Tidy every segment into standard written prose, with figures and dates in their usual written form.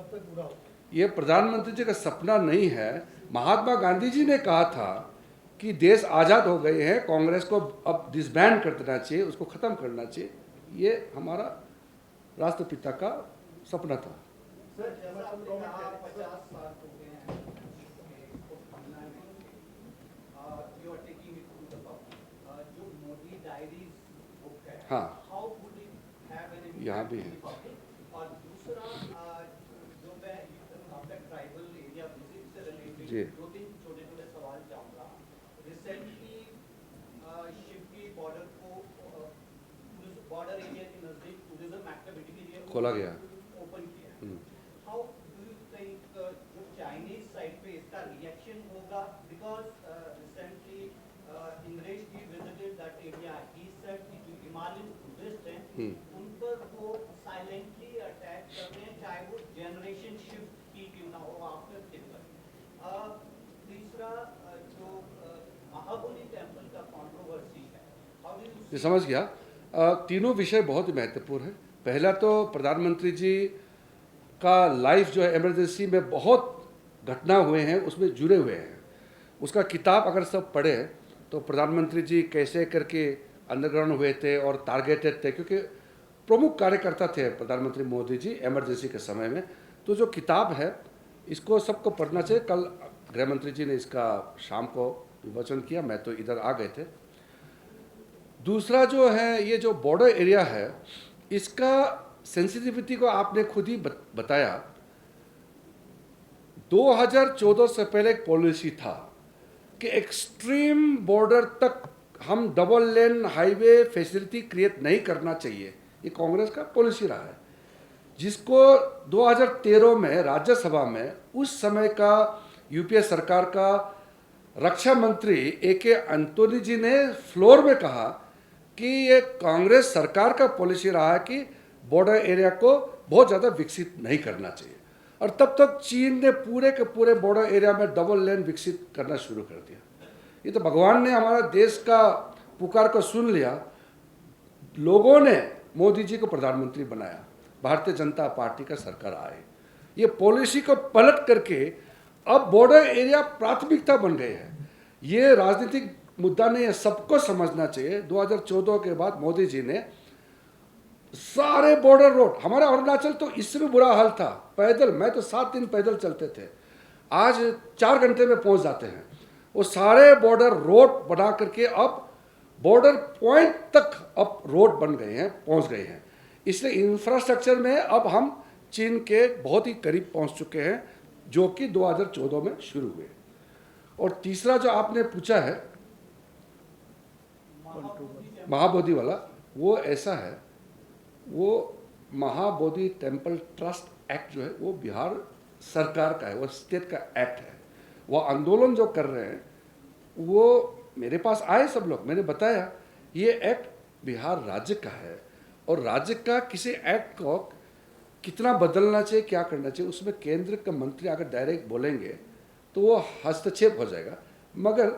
कब तक पूरा होगा? ये प्रधानमंत्री जी का सपना नहीं है। महात्मा गांधी जी ने कहा था कि देश आज़ाद हो गए हैं, कांग्रेस को अब डिसबैंड कर देना चाहिए, उसको ख़त्म करना चाहिए। ये हमारा राष्ट्रपिता का सपना था। सर जैसा आपने कहा 50 साल हो गए हैं इसको थमना नहीं, you are taking it to the public. जो मोदी डायरीज बुक है, हाँ, how would it have an यहाँ इम्पैक्ट भी ऑन है। The public? और दूसरा, जो मैं आपका ट्राइबल एरिया विजिट से जी रिलेटेड दो तीन छोटे छोटे सवाल चाहूँगा। रिसेंटली शिवकी बॉर्डर को बॉर्डर एरिया के नज़दीक टूरिज्म एक्टिविटी के लिए खोला गया। ओपन किया है। हाउ डू यू थिंक जो चाइनीज साइड पे इसका रिएक्शन होगा? Because recently Indresh ji visited that area, he said कि जो हिमालयन टूरिस्ट हैं उन पर वो साइलेंटली अटैक कर रहे हैं, चाहे वो जनरेशन शिफ्ट ही क्यों ना हो आफ्टर तिब्बत। तीसरा, जो महाबोधि टेम्पल का कंट्रोवर्सी है, हाउ डू ये यू समझ गया। तीनों विषय बहुत ही महत्वपूर्ण है। पहला तो प्रधानमंत्री जी का लाइफ जो है इमरजेंसी में बहुत घटना हुए हैं उसमें जुड़े हुए हैं। उसका किताब अगर सब पढ़े तो प्रधानमंत्री जी कैसे करके अंडरग्राउंड हुए थे और टारगेटेड थे, क्योंकि प्रमुख कार्यकर्ता थे प्रधानमंत्री मोदी जी इमरजेंसी के समय में। तो जो किताब है इसको सबको पढ़ना चाहिए। कल गृह मंत्री जी ने इसका शाम को विमोचन किया, मैं तो इधर आ गए थे। दूसरा जो है ये जो बॉर्डर एरिया है इसका सेंसिटिविटी को आपने खुद ही बताया। 2014 से पहले एक पॉलिसी था कि एक्सट्रीम बॉर्डर तक हम double lane highway facility create नहीं करना चाहिए। ये कांग्रेस का पॉलिसी रहा है, जिसको 2013 में राज्यसभा में उस समय का यूपीए सरकार का रक्षा मंत्री AK एंटोनी जी ने फ्लोर में कहा कि ये कांग्रेस सरकार का पॉलिसी रहा है कि बॉर्डर एरिया को बहुत ज़्यादा विकसित नहीं करना चाहिए। और तब तक चीन ने पूरे के पूरे बॉर्डर एरिया में डबल लेन विकसित करना शुरू कर दिया। ये तो भगवान ने हमारा देश का पुकार को सुन लिया। लोगों ने मोदी जी को प्रधानमंत्री बनाया, भारतीय जनता पार्टी का सरकार आए, ये पॉलिसी को पलट करके अब बॉर्डर एरिया प्राथमिकता बन गए हैं। ये राजनीतिक मुद्दा नहीं है, सबको समझना चाहिए। 2014 के बाद मोदी जी ने सारे बॉर्डर रोड, हमारा अरुणाचल तो इससे भी बुरा हाल था, पैदल, मैं तो 7 दिन पैदल चलते थे, आज 4 घंटे में पहुंच जाते हैं। वो सारे बॉर्डर रोड बना करके अब बॉर्डर पॉइंट तक अब रोड बन गए हैं, पहुंच गए हैं। इसलिए इंफ्रास्ट्रक्चर में अब हम चीन के बहुत ही करीब पहुंच चुके हैं, जो कि 2014 में शुरू हुए। और तीसरा जो आपने पूछा है महाबोधि वाला, वो ऐसा है, वो महाबोधि टेम्पल ट्रस्ट एक्ट जो है वो बिहार सरकार का है, वो स्टेट का एक्ट है। वो आंदोलन जो कर रहे हैं वो मेरे पास आए सब लोग, मैंने बताया ये एक्ट बिहार राज्य का है और राज्य का किसी एक्ट को कितना बदलना चाहिए, क्या करना चाहिए, उसमें केंद्र का मंत्री अगर डायरेक्ट बोलेंगे तो वो हस्तक्षेप हो जाएगा। मगर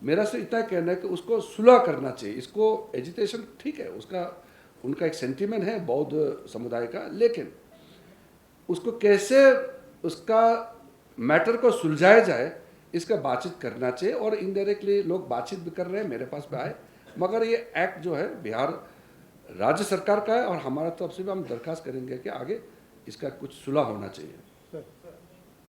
मेरा से इतना कहना है कि उसको सुलह करना चाहिए। इसको एजिटेशन ठीक है, उसका उनका एक सेंटीमेंट है बौद्ध समुदाय का, लेकिन उसको कैसे उसका मैटर को सुलझाया जाए इसका बातचीत करना चाहिए। और इनडायरेक्टली लोग बातचीत भी कर रहे हैं, मेरे पास भी आए। मगर ये एक्ट जो है बिहार राज्य सरकार का है और हमारा तरफ से भी हम दरख्वास्त करेंगे कि आगे इसका कुछ सुलह होना चाहिए। सर